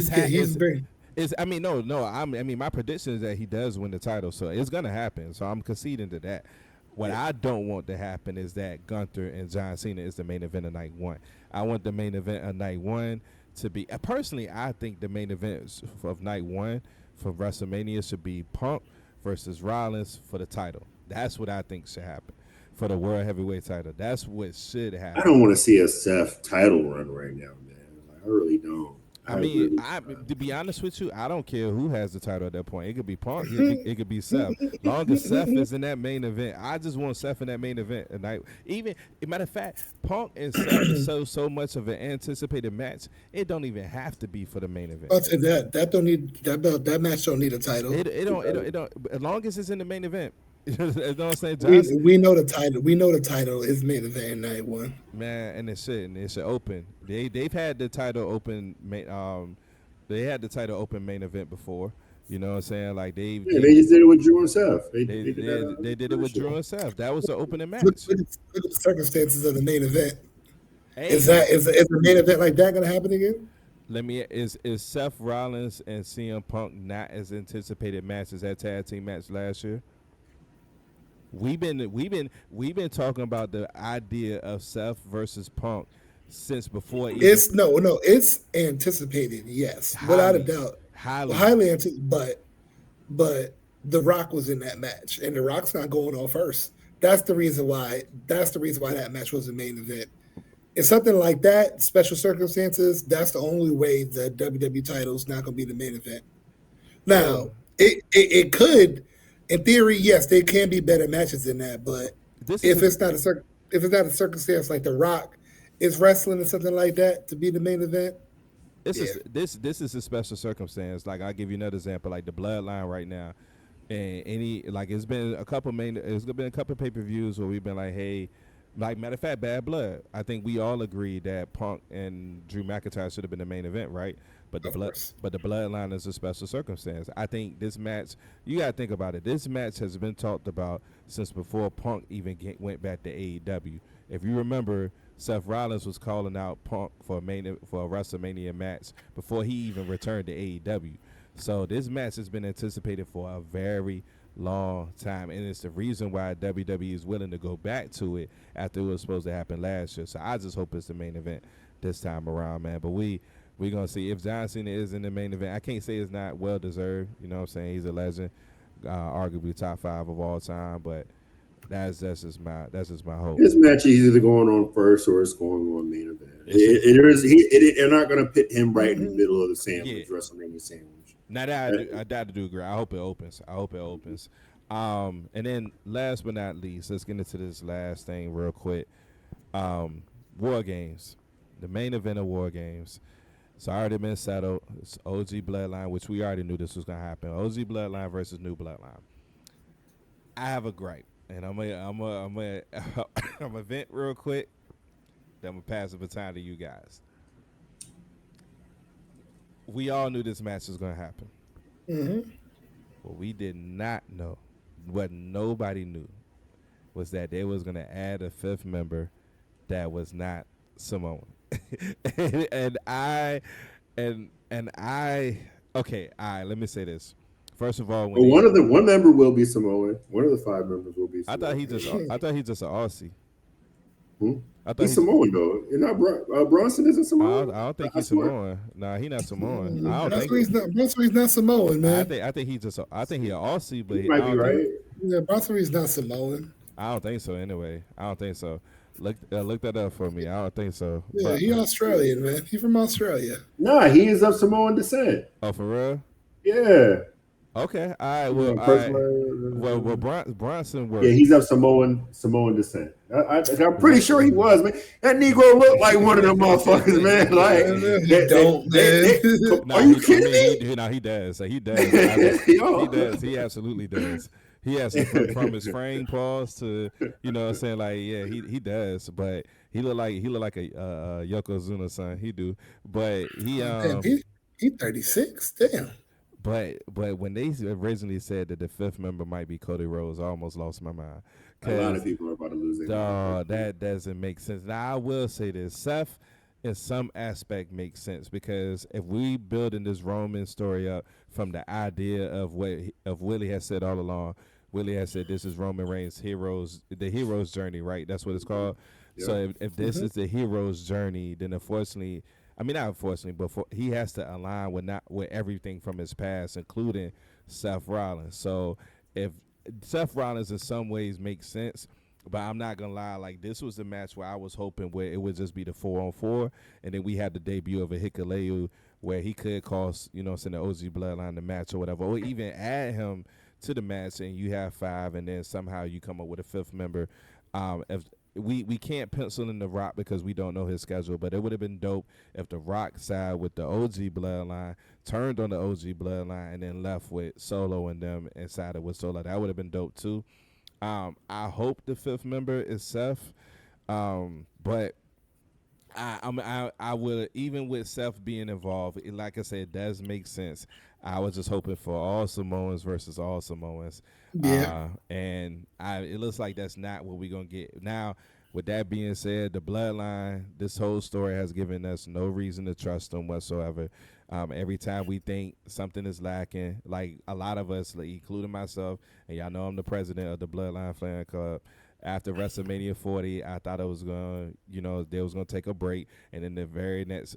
prediction is that he does win the title, so it's gonna happen. So I'm conceding to that. What I don't want to happen is that Gunther and John Cena is the main event of night one. I want the main event of night one to be. Personally, I think the main event of night one for WrestleMania should be Punk versus Rollins for the title. That's what I think should happen for the World Heavyweight title. That's what should happen. I don't want to see a Seth title run right now, man. I really don't. To be honest with you, I don't care who has the title at that point. It could be Punk, it could be Seth. Long as Seth is in that main event, I just want Seth in that main event tonight. Even, matter of fact, Punk and Seth is so much of an anticipated match. It don't even have to be for the main event. I'll say that don't need that match. Don't need a title. It don't. As long as it's in the main event, You know what I'm saying? Johnson, We know the title. We know the title is main event night one. man, and it should open. They've had the title open. They had the title open main event before. You know what I'm saying? Like Yeah, they just did it with Drew and Seth. they did it with Drew and Seth. That was the opening Look, match. look at the circumstances of the main event. Hey, Is the main event like that going to happen again? is Seth Rollins and CM Punk not as anticipated match as that tag team match last year? We've been talking about the idea of Seth versus Punk since before even It's it's anticipated, yes, without a doubt, highly anticipated. But The Rock was in that match, and The Rock's not going on first. That's the reason why. That's the reason why that match was the main event. In something like that, special circumstances, that's the only way the WWE title's not going to be the main event. Now, it could, in theory, yes, there can be better matches than that. But if it's not a circumstance like The Rock is wrestling or something like that to be the main event, this is a special circumstance. Like I'll give you another example, like the Bloodline right now, and it's been a couple pay-per-views where we've been like, hey. Like, matter of fact, Bad Blood. I think we all agree that Punk and Drew McIntyre should have been the main event, right? But the Bloodline is a special circumstance. I think this match, you got to think about it. This match has been talked about since before Punk even went back to AEW. If you remember, Seth Rollins was calling out Punk for a WrestleMania match before he even returned to AEW. So this match has been anticipated for a very long time, and it's the reason why WWE is willing to go back to it after it was supposed to happen last year. So I just hope it's the main event this time around, man. But we're gonna see if John Cena is in the main event. I can't say it's not well deserved. You know what I'm saying? He's a legend, arguably top 5 of all time. But that's just my hope. This match is either going on first or it's going on main event. They're not gonna pit him right in the middle of the sandwich, WrestleMania sandwich. Now that I do agree. I hope it opens. And then last but not least, let's get into this last thing real quick. War Games, the main event of War Games. It's already been settled. It's OG Bloodline, which we already knew this was gonna happen. OG Bloodline versus New Bloodline. I have a gripe, and I'm gonna vent real quick. Then I'm gonna pass the baton to you guys. We all knew this match was going to happen. Mm-hmm. What we did not know, what nobody knew, was that they was going to add a 5th member that was not Samoan. and I, okay, all right, let me say this. First of all, one member will be Samoan. One of the 5 members will be Samoan. I thought he just an Aussie. He's Samoan though. You're not Bronson isn't Samoan. I don't think he's Samoan. Nah, he's not Samoan. He's not Samoan, man. I think he's just. I think he's an Aussie, but he might be right. Yeah, Bronson not Samoan. I don't think so. Anyway, I don't think so. Look that up for me. I don't think so. Yeah, he's Australian, man. He's from Australia. Nah, he is of Samoan descent. Oh, for real? Yeah. Okay. All right. Well, Bronson was. Yeah, he's of Samoan descent. I'm pretty sure he was, man. That Negro looked like one of them motherfuckers, man. Like, are you kidding me? No, he does. He does. He does. He absolutely does. He has from his frame pause to, you know what I'm saying, like, yeah, he does. But he look like a Yokozuna son. He do. But he 36. Damn. But when they originally said that the 5th member might be Cody Rhodes, I almost lost my mind. A lot of people are about to lose their mind. That doesn't make sense. Now I will say this: Seth, in some aspect, makes sense because if we building this Roman story up from the idea of what Willie has said all along, Willie has said this is Roman Reigns' the hero's journey, right? That's what it's called. Yeah. So if this is the hero's journey, then unfortunately. I mean, not unfortunately, but he has to align with everything from his past, including Seth Rollins. So if Seth Rollins in some ways makes sense, but I'm not going to lie, like this was the match where I was hoping where it would just be the 4-on-4, and then we had the debut of a Hikuleo where he could cost, you know, send the OG Bloodline the match or whatever, or even add him to the match and you have 5 and then somehow you come up with a 5th member. If we can't pencil in The Rock because we don't know his schedule, but it would have been dope if The Rock side with the OG Bloodline turned on the OG Bloodline and then left with Solo and them and sided with Solo. That would have been dope too. I hope the fifth member is Seth, but I would, even with Seth being involved, like I said, it does make sense. I was just hoping for all Samoans versus all Samoans, Yeah. and it looks like that's not what we're gonna get now. With that being said, the bloodline, this whole story has given us no reason to trust them whatsoever. Every time we think something is lacking, like a lot of us, like, including myself, and y'all know I'm the president of the Bloodline Fan Club. After WrestleMania 40, I thought it was gonna, they was gonna take a break, and then the very next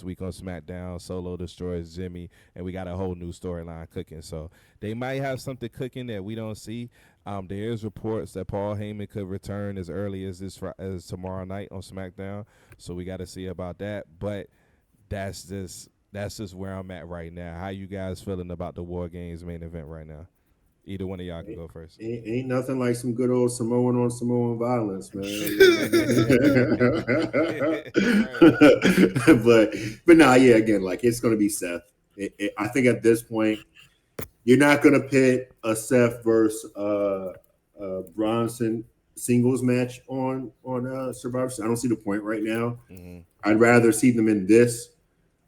week on SmackDown, Solo destroys Jimmy, and we got a whole new storyline cooking. So they might have something cooking that we don't see. There is reports that Paul Heyman could return as early as as tomorrow night on SmackDown. So we got to see about that. But that's just where I'm at right now. How you guys feeling about the War Games main event right now? Either one of y'all can go first. Ain't nothing like some good old Samoan on Samoan violence, man. but nah, yeah, again, like it's gonna be Seth. I think at this point, you're not gonna pit a Seth versus Bronson singles match on Survivor Series. I don't see the point right now. Mm-hmm. I'd rather see them in this,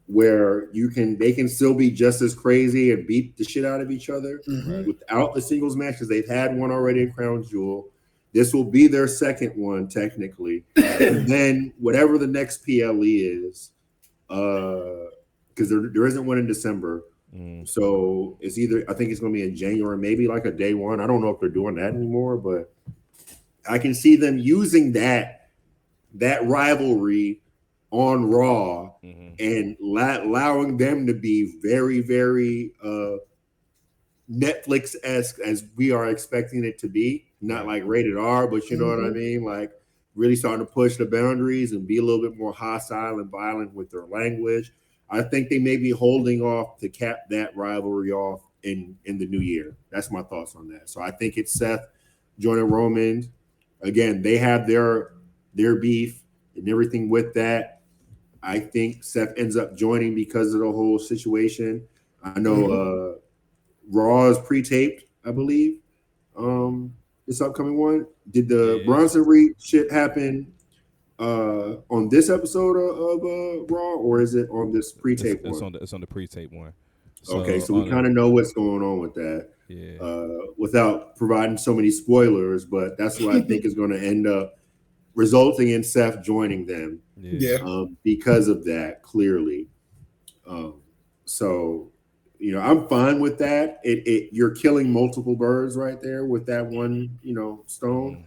where they can still be just as crazy and beat the shit out of each other Mhm. without the singles match, because they've had one already in Crown Jewel. This will be their second one technically, and then whatever the next PLE is, because there isn't one in December. So it's either, I think it's going to be in January, maybe like a day one. I don't know if they're doing that anymore, but I can see them using that rivalry on Raw, and allowing them to be very, very Netflix-esque as we are expecting it to be. Not like rated R, but you know what I mean? Like really starting to push the boundaries and be a little bit more hostile and violent with their language. I think they may be holding off to cap that rivalry off in the new year. That's my thoughts on that. So I think it's Seth joining Roman. Again, they have their beef and everything with that. I think Seth ends up joining because of the whole situation. I know Raw is pre-taped, I believe. This upcoming one. Did the Bronson Reed shit happen on this episode of Raw, or is it on this pre-tape one? It's on the pre-tape one. Okay, so we kind of know what's going on with that. Without providing so many spoilers, but that's what I think is going to end up resulting in Seth joining them. Because of that, clearly. So, I'm fine with that. You're killing multiple birds right there with that one, stone.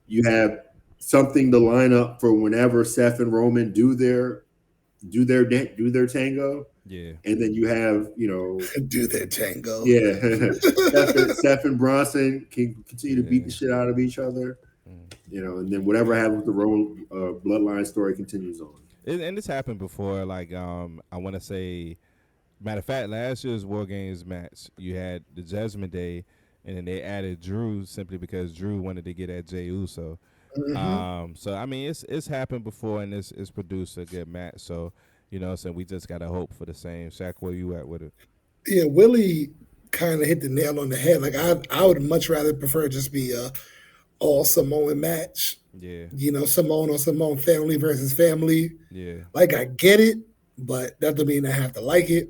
You have something to line up for whenever Seth and Roman do their tango. And then you have, do their tango. Seth and Bronson can continue to beat the shit out of each other. And then whatever happens with the Roman bloodline story continues on. And this happened before. Like, I want to say, matter of fact, last year's War Games match, you had the Judgment Day, and then they added Drew simply because Drew wanted to get at Jey Uso. So I mean, it's happened before, and it's produced a good match. So so we just gotta hope for the same. Shaq, where you at with it? Yeah, Willie kind of hit the nail on the head. Like I would much rather prefer just be a all Samoan match. Samoan on Samoan, family versus family. Like I get it, but that doesn't mean I have to like it.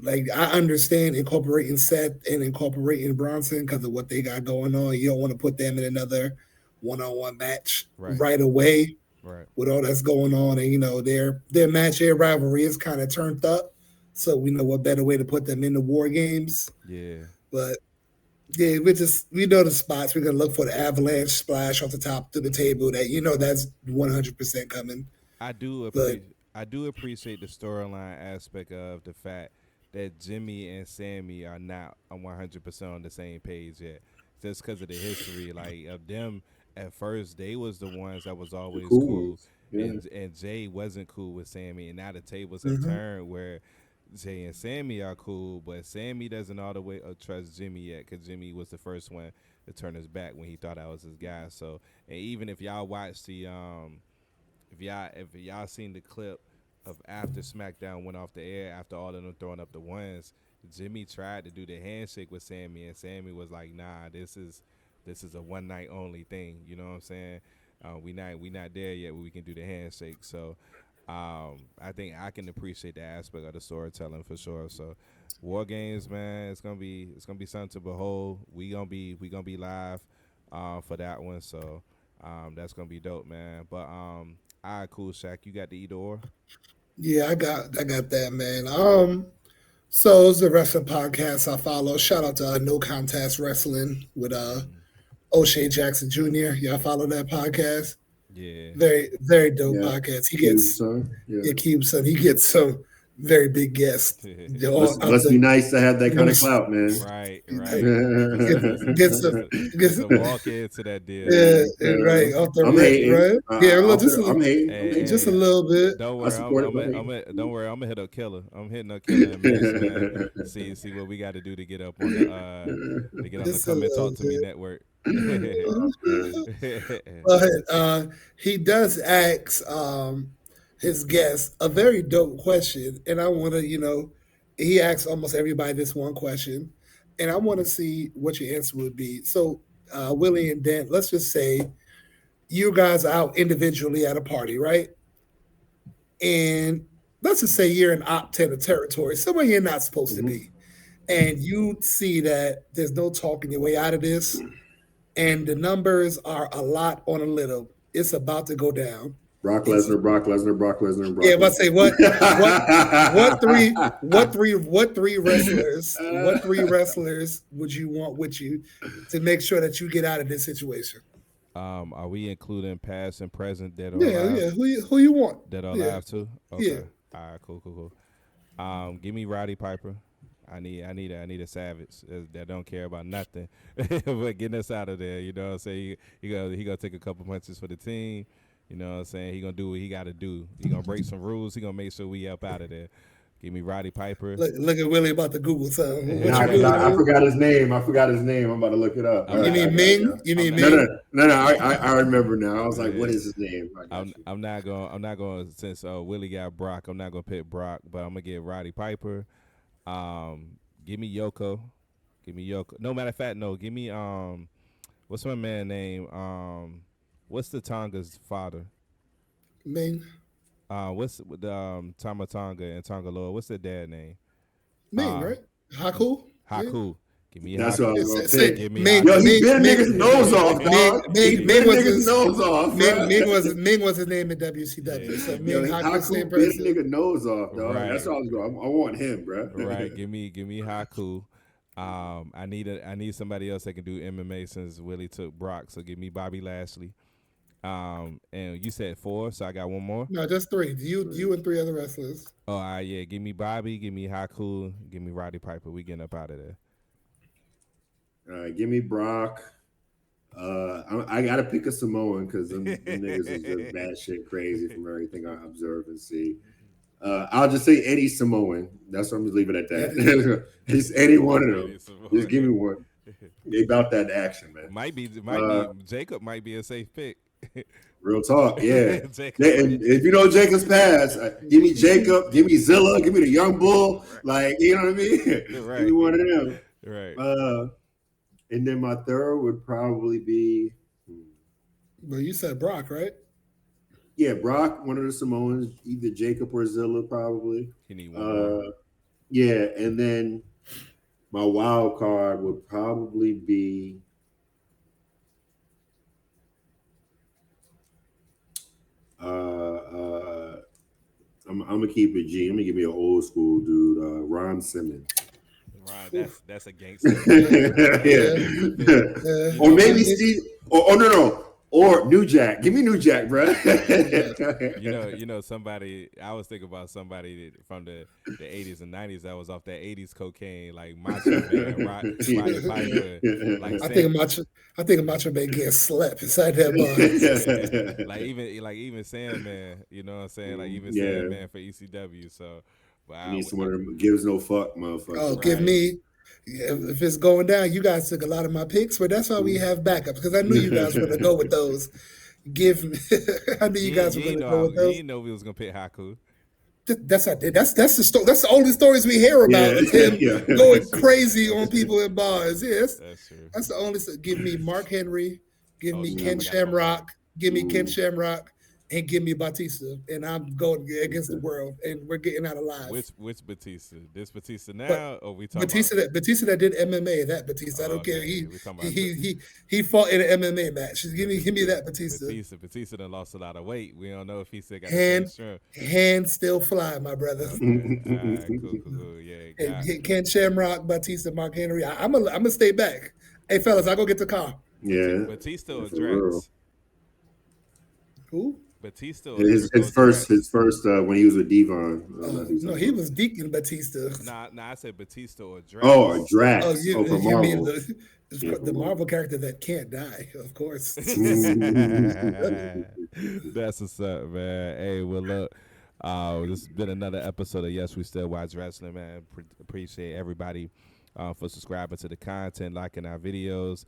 Like I understand incorporating Seth and incorporating Bronson because of what they got going on. You don't want to put them in another one-on-one match right away. With all that's going on, and their match, their rivalry is kind of turned up, so we know what better way to put them in the War Games. But we know the spots. We're gonna look for the avalanche splash off the top to the table. That that's 100% coming. I do appreciate the storyline aspect of the fact that Jimmy and Sammy are not 100% on the same page yet, just because of the history, like of them. At first, they was the ones that was always cool. And Jay wasn't cool with Sammy, and now the tables have turned where Jay and Sammy are cool, but Sammy doesn't all the way trust Jimmy yet, because Jimmy was the first one to turn his back when he thought I was his guy. So, and even if y'all watch the if y'all seen the clip of after SmackDown went off the air, after all of them throwing up the ones, Jimmy tried to do the handshake with Sammy, and Sammy was like, "Nah, this is a one night only thing." You know what I'm saying? We not there yet where we can do the handshake. So I think I can appreciate the aspect of the storytelling for sure. So War Games, man, it's gonna be something to behold. We gonna be live for that one. So that's gonna be dope, man. But all right, cool, Shaq. You got the either or? Yeah, I got that, man. So it's the wrestling podcast I follow. Shout out to No Contest Wrestling with O'Shea Jackson Jr. Y'all follow that podcast? Yeah. Very dope Yeah. podcast. He Cube, gets son. Yeah. Cube son. He gets some very big guests. Must be nice to have that kind of clout, man. Right. Get some walk into that deal. Yeah, right. Off the I'm rip, hating. right? Yeah, look, I'm hating. Hey, just a little bit. Don't I worry, support it, don't worry. I'm gonna hit up Killer. I'm hitting up Killer in a minute, man. See what we got to do to get up on the Just Come a and Talk little to Me bit. network. But he does ask his guest a very dope question, and I want to, he asks almost everybody this one question, and I want to see what your answer would be. So, Willie and Dent, let's just say you guys are out individually at a party, right? And let's just say you're in Op 10 of territory, somewhere you're not supposed to be, and you see that there's no talking your way out of this, and the numbers are a lot on a little. It's about to go down. Brock Lesnar. Yeah, but say what three wrestlers would you want with you to make sure that you get out of this situation? Are we including past and present that are Yeah, alive? yeah. Who you want? That are Yeah. alive too? Okay. Yeah. All right, cool. Give me Roddy Piper. I need a savage that don't care about nothing, but getting us out of there. You know what I'm saying? He gonna take a couple punches for the team. You know what I'm saying? He gonna do what he got to do. He gonna break some rules. He gonna make sure we up out of there. Give me Roddy Piper. Look at Willie about to Google something. I forgot his name. I'm about to look it up. You mean Ming? You mean No. Ming? I remember now. I was like, what is his name? I'm not going since Willie got Brock. I'm not gonna pick Brock, but I'm gonna get Roddy Piper. Give me Yoko. No, matter of fact, no. Give me what's my man name? What's the Tonga's father? Ming. What's the Tama Tonga and Tonga Loa? What's their dad name? Ming, right? Haku. Haku. Give me That's Haku. what I was gonna Say- say. Give me Ming- Haku. Yo, he Ming- bit a Ming- nigga's nose off, dog. Ming- He Ming bit a was nigga's his- nose off. Ming was his name in WCW. So Yo, Ming Haku, same Haku bit a person. nigga's nose off, dog. Right. That's all I was going. I want him, bro. Right, give me Haku. I need somebody else that can do MMA since Willie took Brock. So give me Bobby Lashley. And you said 4, so I got one more. No, just 3. You and 3 other wrestlers. Oh, all right, yeah. Give me Bobby. Give me Haku. Give me Roddy Piper. We getting up out of there. All right, give me Brock. I gotta pick a Samoan because them niggas is just bad shit crazy from everything I observe and see. I'll just say any Samoan. That's what I'm just leave it at that. Just any one of them. Just give me one. They about that action, man. Might be Jacob might be a safe pick. Real talk, yeah. Jacob. And if you know Jacob's past, give me Jacob, give me Zilla, give me the Young Bull, like you know what I mean. Right. Give me one of them. Right. And then my third would probably be, But you said Brock, right? yeah, Brock, one of the Samoans, either Jacob or Zilla, probably. You need one more. Yeah, and then my wild card would probably be. I'm gonna keep it G. I'm gonna give me an old school dude, Ron Simmons. Right, that's a gangster. Yeah. Or maybe Steve. Oh no, or New Jack. Give me New Jack, bro. You know, somebody. I was thinking about somebody from the 80s and 90s that was off that 80s cocaine, like Macho Man, Roddy Piper. Like I think Macho Man getting slapped inside that bar. like even Sandman. You know what I'm saying? Like even Yeah. Sandman for ECW. So, but I need someone that gives no fuck, motherfucker. Oh, give me. If it's going down, you guys took a lot of my picks, but that's why we have backups because I knew you guys were going to go with those. Give me. I knew you guys were going to go with You those. didn't know we was gonna pick Haku. That's the story. That's the only stories we hear about is him going crazy on people in bars. Yes, That's true. that's the only. Give me Mark Henry, give me shit, I Ken forgot about Shamrock, give me Ken Ooh. Shamrock, and give me Batista, and I'm going against the world, and we're getting out alive. Which Batista? This Batista now, or we talking Batista that did MMA. That Batista, I don't care. okay, we talking about He fought in an MMA match. Give me that Batista. Batista done lost a lot of weight. We don't know if he still got the Hand same hands still fly, my brother. strength. All right, cool. Yeah, got it. Ken Shamrock, Batista, Mark Henry. I'm gonna stay back. Hey fellas, I go get the car. Yeah. Batista or That's real. Drax? Who? Batista or His Drax? first when he was with Devon. No, he was Deacon Batista. Nah, I said Batista or Drax. Oh, Drax. Oh, you from mean Marvel. the Marvel character that can't die, of course. That's what's up, man. Hey, well, look, this has been another episode of Yes, We Still Watch Wrestling, man. Appreciate everybody for subscribing to the content, liking our videos.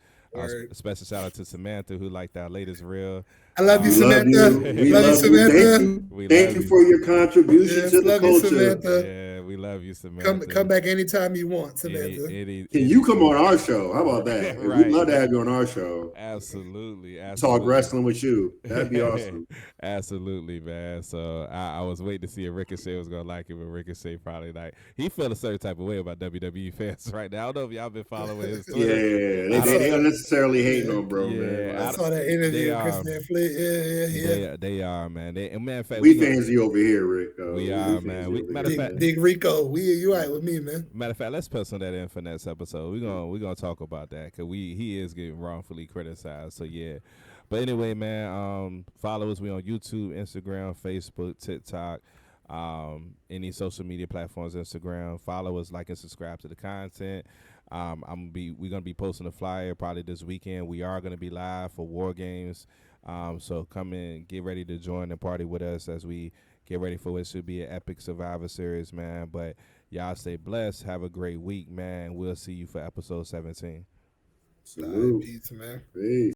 Special shout out to Samantha who liked our latest reel. I love you, Samantha. We love you, Samantha. Thank you for your contribution Yes, to the love you, culture. Samantha. Yeah, we love you, Samantha. Come back anytime you want, Samantha. Can you come on our show? How about that? Right. We'd love to have you on our show. Absolutely. Talk wrestling with you. That'd be awesome. Absolutely, man. So I was waiting to see if Ricochet was gonna like it, but Ricochet probably like he felt a certain type of way about WWE fans right now. I don't know if y'all been following his Twitter. Yeah. They unnecessarily hating on bro, Yeah, man. I saw that interview with Christian Fleet. Yeah. They are, man. And matter of fact, we fans of you over here, Rick. We are, man. Matter of fact, Big Rico, you right with me, man. Matter of fact, let's put some of that in for next episode. We're gonna talk about that because he is getting wrongfully criticized. So yeah. But anyway, man, follow us. We on YouTube, Instagram, Facebook, TikTok, any social media platforms, Instagram. Follow us, like and subscribe to the content. We're gonna be posting a flyer probably this weekend. We are gonna be live for War Games. So come in, get ready to join the party with us as we get ready for what should be an epic Survivor Series, man. But y'all stay blessed. Have a great week, man. We'll see you for episode 17. Salute. Peace, man. Peace.